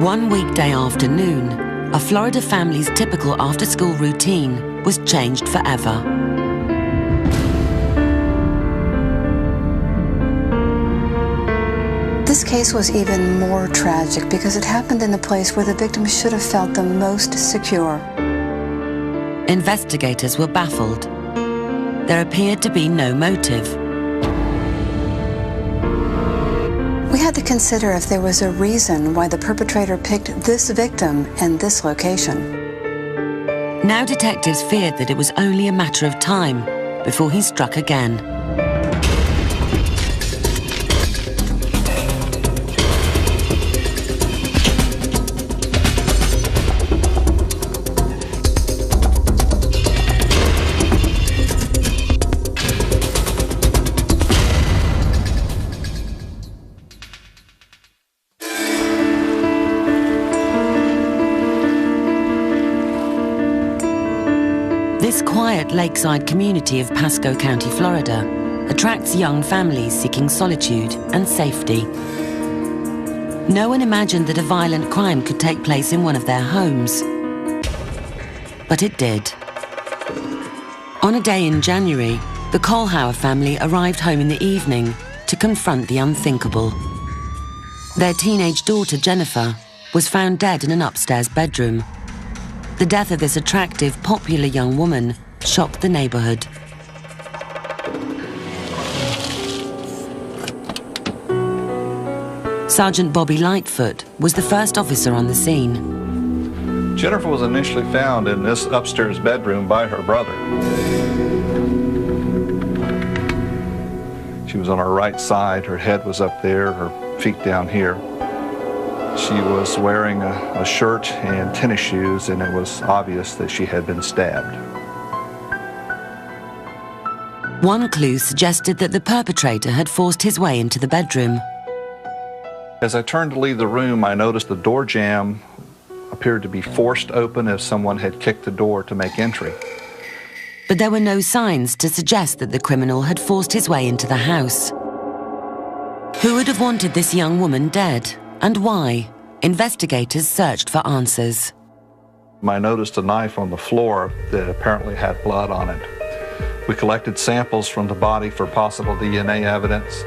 One weekday afternoon, a Florida family's typical after-school routine was changed forever. This case was even more tragic because it happened in the place where the victim should have felt the most secure. Investigators were baffled. There appeared to be no motive. We had to consider if there was a reason why the perpetrator picked this victim and this location. Now detectives feared that it was only a matter of time before he struck again. This quiet lakeside community of Pasco County, Florida, attracts young families seeking solitude and safety. No one imagined that a violent crime could take place in one of their homes. But it did. On a day in January, the Kohlhauer family arrived home in the evening to confront the unthinkable. Their teenage daughter, Jennifer, was found dead in an upstairs bedroom. The death of this attractive, popular young woman shocked the neighborhood. Sergeant Bobby Lightfoot was the first officer on the scene. Jennifer was initially found in this upstairs bedroom by her brother. She was on her right side, her head was up there, her feet down here. She was wearing a shirt and tennis shoes, and it was obvious that she had been stabbed. One clue suggested that the perpetrator had forced his way into the bedroom. As I turned to leave the room, I noticed the door jamb appeared to be forced open as someone had kicked the door to make entry. But there were no signs to suggest that the criminal had forced his way into the house. Who would have wanted this young woman dead, and why? Investigators searched for answers. I noticed a knife on the floor that apparently had blood on it. We collected samples from the body for possible DNA evidence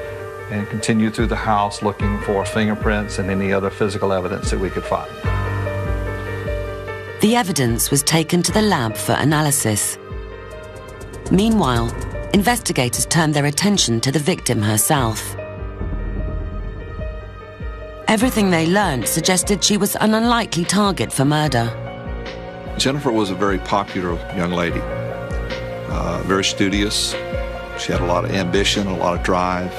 and continued through the house looking for fingerprints and any other physical evidence that we could find. The evidence was taken to the lab for analysis. Meanwhile, investigators turned their attention to the victim herself. Everything they learned suggested she was an unlikely target for murder. Jennifer was a very popular young lady, very studious. She had a lot of ambition, a lot of drive.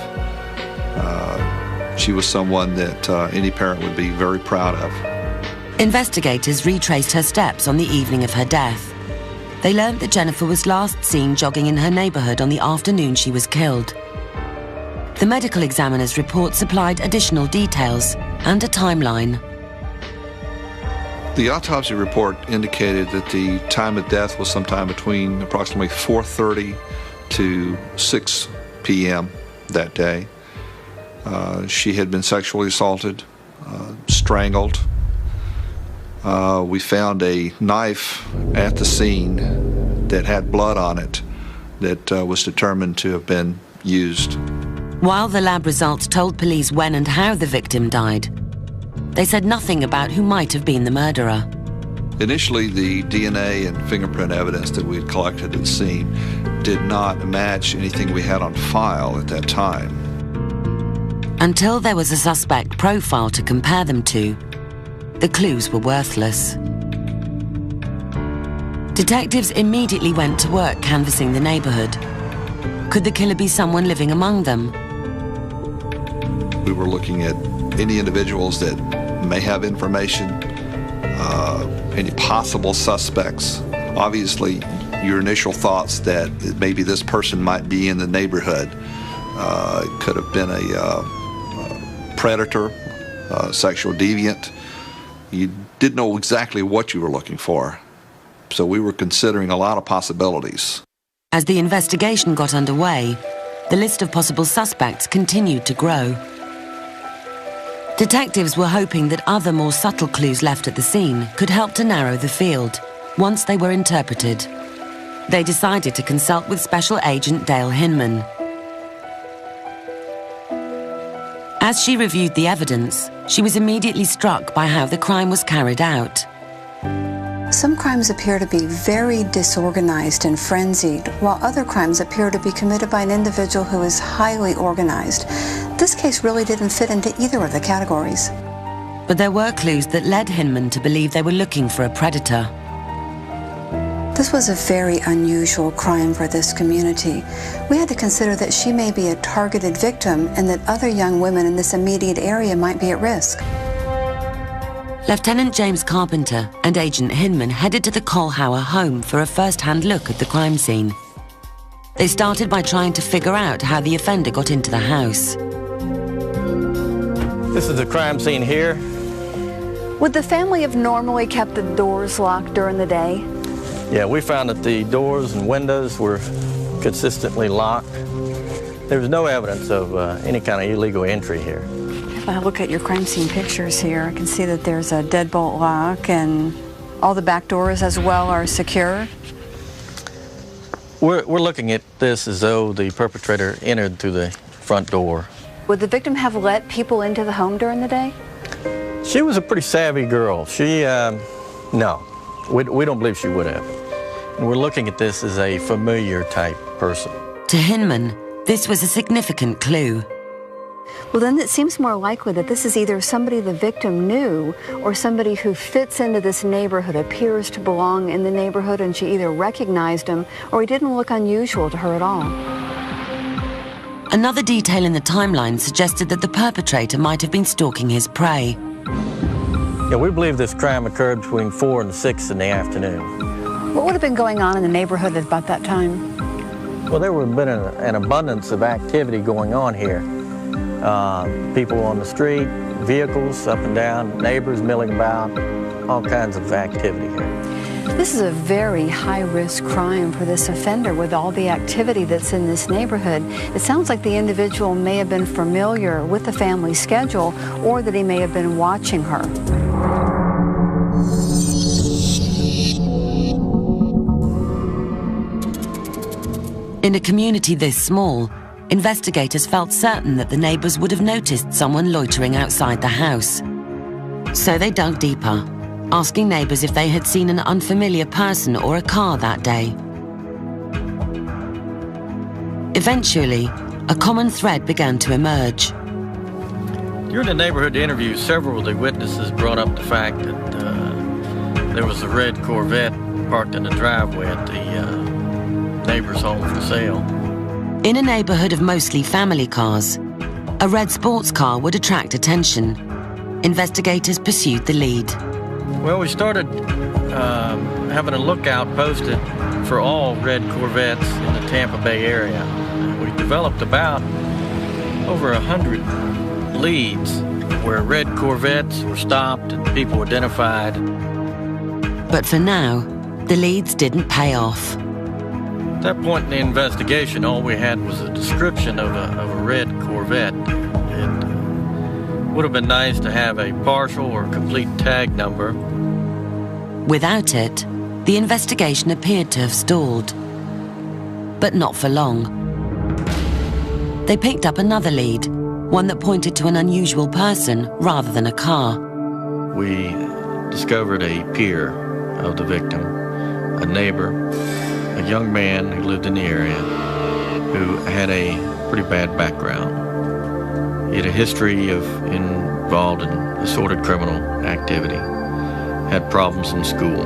She was someone that any parent would be very proud of. Investigators retraced her steps on the evening of her death. They learned that Jennifer was last seen jogging in her neighborhood on the afternoon she was killed. The medical examiner's report supplied additional details and a timeline. The autopsy report indicated that the time of death was sometime between approximately 4:30 to 6 p.m. that day. She had been sexually assaulted, strangled. We found a knife at the scene that had blood on it that was determined to have been used. While the lab results told police when and how the victim died, they said nothing about who might have been the murderer. Initially, the DNA and fingerprint evidence that we had collected at the scene did not match anything we had on file at that time. Until there was a suspect profile to compare them to, the clues were worthless. Detectives immediately went to work canvassing the neighborhood. Could the killer be someone living among them? We were looking at any individuals that may have information, any possible suspects. Obviously, your initial thoughts that maybe this person might be in the neighborhood. It could have been a predator, sexual deviant. You didn't know exactly what you were looking for. So we were considering a lot of possibilities. As the investigation got underway, the list of possible suspects continued to grow. Detectives were hoping that other more subtle clues left at the scene could help to narrow the field once they were interpreted. They decided to consult with Special Agent Dale Hinman. As she reviewed the evidence, she was immediately struck by how the crime was carried out. Some crimes appear to be very disorganized and frenzied, while other crimes appear to be committed by an individual who is highly organized. This case really didn't fit into either of the categories. But there were clues that led Hinman to believe they were looking for a predator. This was a very unusual crime for this community. We had to consider that she may be a targeted victim and that other young women in this immediate area might be at risk. Lieutenant James Carpenter and Agent Hinman headed to the Kohlhauer home for a first-hand look at the crime scene. They started by trying to figure out how the offender got into the house. This is the crime scene here. Would the family have normally kept the doors locked during the day? Yeah, we found that the doors and windows were consistently locked. There was no evidence of any kind of illegal entry here. If I look at your crime scene pictures here, I can see that there's a deadbolt lock and all the back doors as well are secure. We're looking at this as though the perpetrator entered through the front door. Would the victim have let people into the home during the day? She was a pretty savvy girl. No, we don't believe she would have. And we're looking at this as a familiar type person. To Hinman, this was a significant clue. Well, then it seems more likely that this is either somebody the victim knew or somebody who fits into this neighborhood, appears to belong in the neighborhood, and she either recognized him or he didn't look unusual to her at all. Another detail in the timeline suggested that the perpetrator might have been stalking his prey. Yeah, we believe this crime occurred between 4 and 6 in the afternoon. What would have been going on in the neighborhood at about that time? Well, there would have been an abundance of activity going on here. People on the street, vehicles up and down, neighbors milling about, all kinds of activity here. This is a very high-risk crime for this offender with all the activity that's in this neighborhood. It sounds like the individual may have been familiar with the family schedule or that he may have been watching her. In a community this small, investigators felt certain that the neighbors would have noticed someone loitering outside the house. So they dug deeper, asking neighbors if they had seen an unfamiliar person or a car that day. Eventually, a common thread began to emerge. During the neighborhood interview, several of the witnesses brought up the fact that there was a red Corvette parked in the driveway at the neighbor's home for sale. In a neighborhood of mostly family cars, a red sports car would attract attention. Investigators pursued the lead. Well, we started having a lookout posted for all red Corvettes in the Tampa Bay area. We developed about over 100 leads where red Corvettes were stopped and people identified. But for now, the leads didn't pay off. At that point in the investigation, all we had was a description of a red Corvette. It would have been nice to have a partial or complete tag number. Without it, the investigation appeared to have stalled. But not for long. They picked up another lead, one that pointed to an unusual person rather than a car. We discovered a peer of the victim, a neighbor, a young man who lived in the area who had a pretty bad background. He had a history of involved in assorted criminal activity, had problems in school.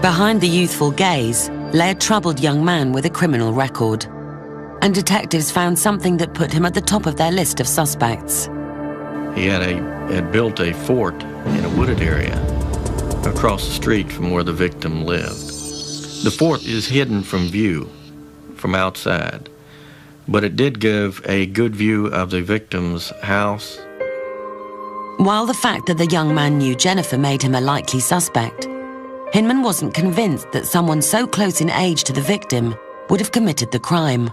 Behind the youthful gaze lay a troubled young man with a criminal record, and detectives found something that put him at the top of their list of suspects. He had built a fort in a wooded area across the street from where the victim lived. The fort is hidden from view from outside, but it did give a good view of the victim's house. While the fact that the young man knew Jennifer made him a likely suspect, Hinman wasn't convinced that someone so close in age to the victim would have committed the crime.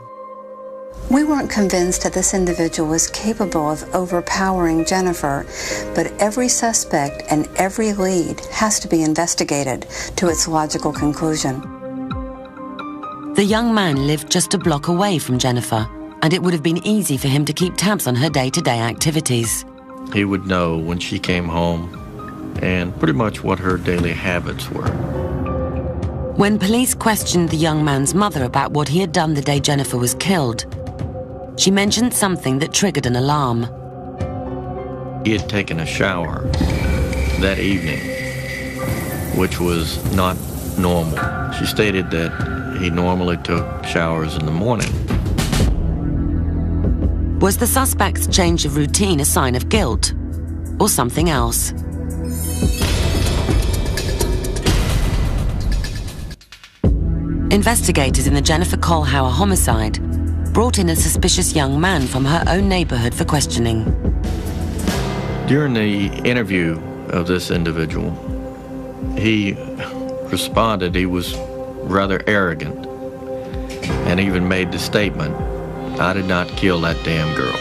We weren't convinced that this individual was capable of overpowering Jennifer, but every suspect and every lead has to be investigated to its logical conclusion. The young man lived just a block away from Jennifer, and it would have been easy for him to keep tabs on her day-to-day activities. He would know when she came home and pretty much what her daily habits were. When police questioned the young man's mother about what he had done the day Jennifer was killed, she mentioned something that triggered an alarm. He had taken a shower that evening, which was not normal. She stated that he normally took showers in the morning. Was the suspect's change of routine a sign of guilt, or something else? Investigators in the Jennifer Kohlhauer homicide brought in a suspicious young man from her own neighborhood for questioning. During the interview of this individual, he responded he was rather arrogant and even made the statement, "I did not kill that damn girl."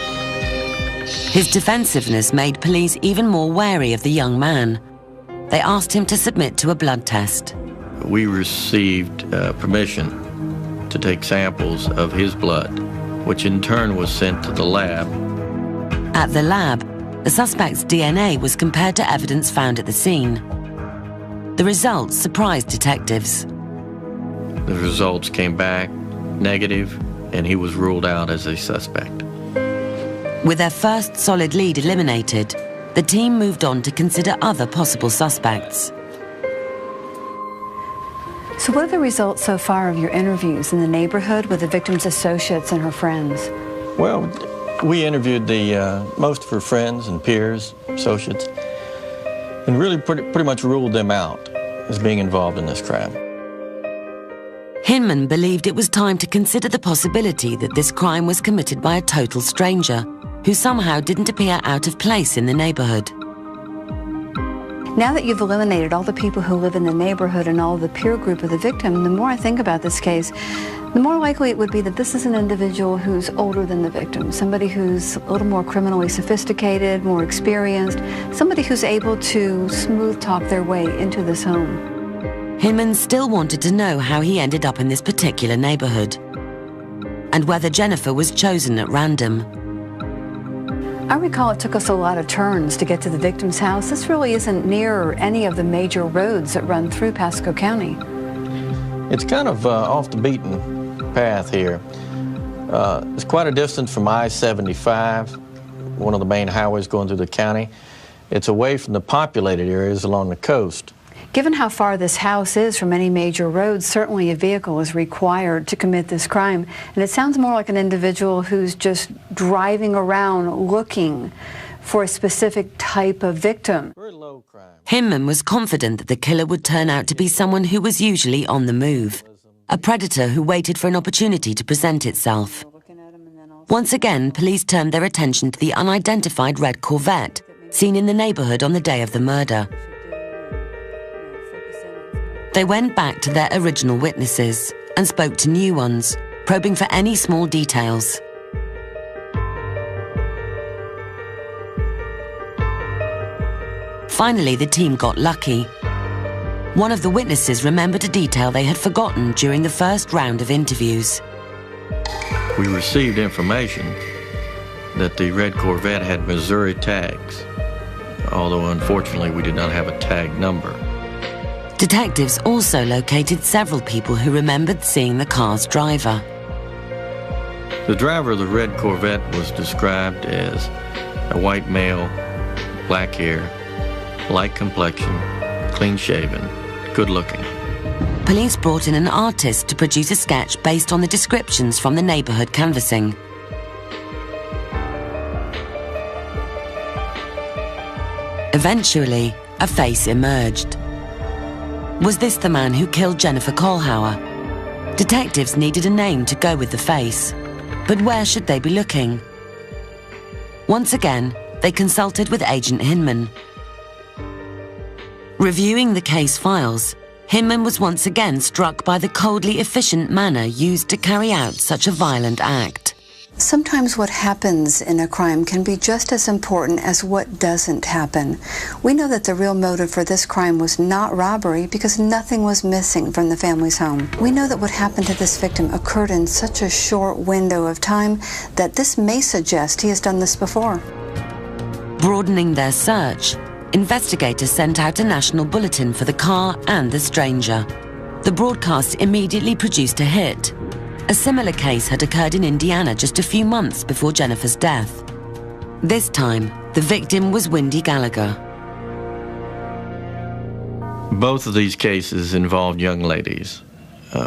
His defensiveness made police even more wary of the young man. They asked him to submit to a blood test. We received permission to take samples of his blood, which in turn was sent to the lab. At the lab, the suspect's DNA was compared to evidence found at the scene. The results surprised detectives. The results came back negative, and he was ruled out as a suspect. With their first solid lead eliminated, the team moved on to consider other possible suspects. So what are the results so far of your interviews in the neighborhood with the victim's associates and her friends? Well, we interviewed most of her friends and peers, associates, and really pretty much ruled them out as being involved in this crime. Hinman believed it was time to consider the possibility that this crime was committed by a total stranger who somehow didn't appear out of place in the neighborhood. Now that you've eliminated all the people who live in the neighborhood and all the peer group of the victim, the more I think about this case, the more likely it would be that this is an individual who's older than the victim, somebody who's a little more criminally sophisticated, more experienced, somebody who's able to smooth talk their way into this home. Hinman still wanted to know how he ended up in this particular neighborhood, and whether Jennifer was chosen at random. I recall it took us a lot of turns to get to the victim's house. This really isn't near any of the major roads that run through Pasco County. It's kind of off the beaten path here. It's quite a distance from I-75, one of the main highways going through the county. It's away from the populated areas along the coast. Given how far this house is from any major roads, certainly a vehicle is required to commit this crime. And it sounds more like an individual who's just driving around looking for a specific type of victim. Very low crime. Hinman was confident that the killer would turn out to be someone who was usually on the move, a predator who waited for an opportunity to present itself. Once again, police turned their attention to the unidentified red Corvette seen in the neighborhood on the day of the murder. They went back to their original witnesses and spoke to new ones, probing for any small details. Finally, the team got lucky. One of the witnesses remembered a detail they had forgotten during the first round of interviews. We received information that the red Corvette had Missouri tags, although unfortunately we did not have a tag number. Detectives also located several people who remembered seeing the car's driver. The driver of the red Corvette was described as a white male, black hair, light complexion, clean-shaven, good-looking. Police brought in an artist to produce a sketch based on the descriptions from the neighborhood canvassing. Eventually, a face emerged. Was this the man who killed Jennifer Kohlhauer? Detectives needed a name to go with the face, but where should they be looking? Once again, they consulted with Agent Hinman. Reviewing the case files, Hinman was once again struck by the coldly efficient manner used to carry out such a violent act. Sometimes what happens in a crime can be just as important as what doesn't happen. We know that the real motive for this crime was not robbery because nothing was missing from the family's home. We know that what happened to this victim occurred in such a short window of time that this may suggest he has done this before. Broadening their search, investigators sent out a national bulletin for the car and the stranger. The broadcast immediately produced a hit. A similar case had occurred in Indiana just a few months before Jennifer's death. This time, the victim was Wendy Gallagher. Both of these cases involved young ladies,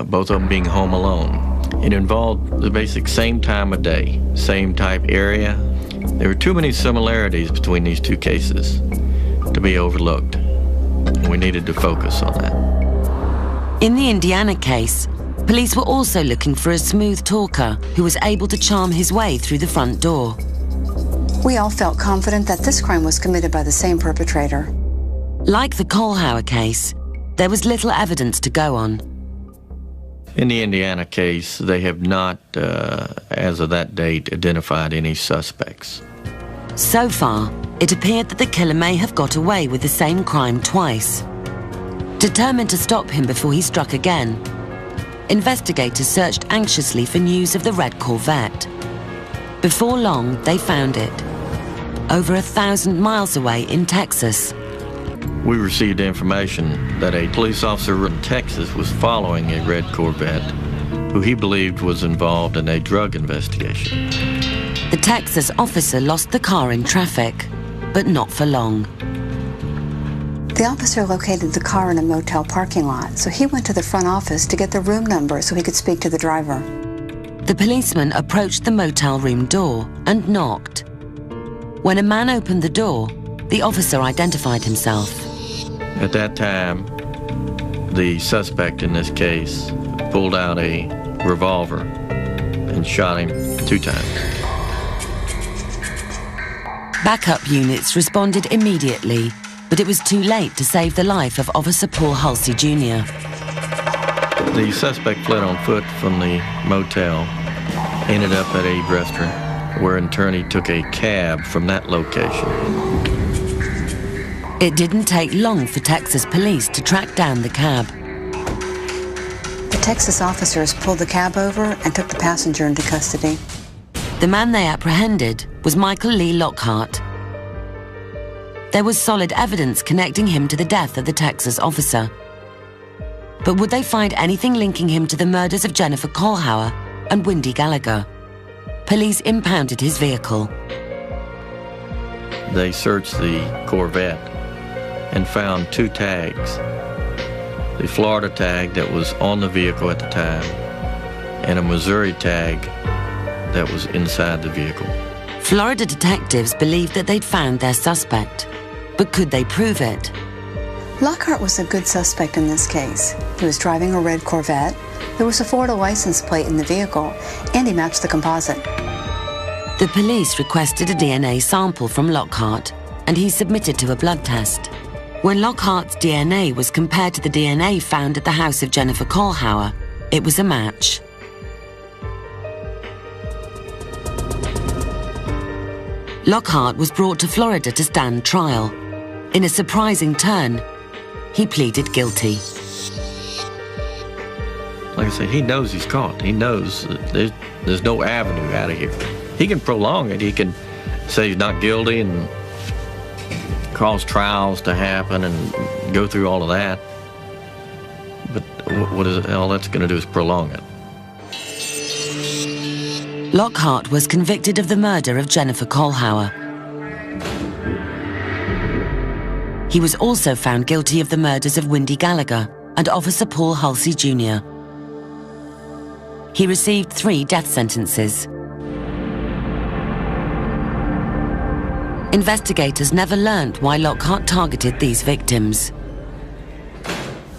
both of them being home alone. It involved the basic same time of day, same type area. There were too many similarities between these two cases to be overlooked. We needed to focus on that. In the Indiana case, police were also looking for a smooth talker who was able to charm his way through the front door. We all felt confident that this crime was committed by the same perpetrator. Like the Kohlhauer case, there was little evidence to go on. In the Indiana case, they have not, as of that date, identified any suspects. So far, it appeared that the killer may have got away with the same crime twice. Determined to stop him before he struck again, investigators searched anxiously for news of the red Corvette. Before long, they found it, over 1,000 miles away in Texas. We received information that a police officer in Texas was following a red Corvette who he believed was involved in a drug investigation. The Texas officer lost the car in traffic, but not for long. The officer located the car in a motel parking lot, so he went to the front office to get the room number so he could speak to the driver. The policeman approached the motel room door and knocked. When a man opened the door, the officer identified himself. At that time, the suspect in this case pulled out a revolver and shot him 2 times. Backup units responded immediately, but it was too late to save the life of Officer Paul Halsey Jr. The suspect fled on foot from the motel, ended up at a restaurant, where in turn he took a cab from that location. It didn't take long for Texas police to track down the cab. The Texas officers pulled the cab over and took the passenger into custody. The man they apprehended was Michael Lee Lockhart. There was solid evidence connecting him to the death of the Texas officer. But would they find anything linking him to the murders of Jennifer Kohlhauer and Wendy Gallagher? Police impounded his vehicle. They searched the Corvette and found 2 tags. The Florida tag that was on the vehicle at the time and a Missouri tag that was inside the vehicle. Florida detectives believed that they'd found their suspect, but could they prove it? Lockhart was a good suspect in this case. He was driving a red Corvette, there was a Florida license plate in the vehicle, and he matched the composite. The police requested a DNA sample from Lockhart, and he submitted to a blood test. When Lockhart's DNA was compared to the DNA found at the house of Jennifer Kohlhauer, it was a match. Lockhart was brought to Florida to stand trial. In a surprising turn, he pleaded guilty. Like I say, he knows he's caught. He knows that there's no avenue out of here. He can prolong it. He can say he's not guilty and cause trials to happen and go through all of that. But what is it? All that's going to do is prolong it. Lockhart was convicted of the murder of Jennifer Kohlhauer. He was also found guilty of the murders of Wendy Gallagher and Officer Paul Halsey Jr. He received 3 death sentences. Investigators never learned why Lockhart targeted these victims.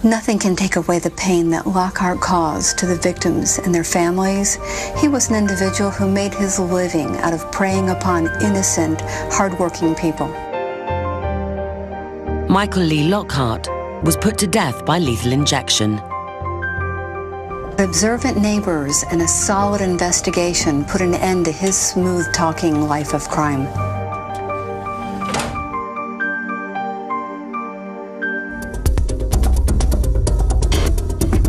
Nothing can take away the pain that Lockhart caused to the victims and their families. He was an individual who made his living out of preying upon innocent, hardworking people. Michael Lee Lockhart was put to death by lethal injection. Observant neighbors and a solid investigation put an end to his smooth-talking life of crime.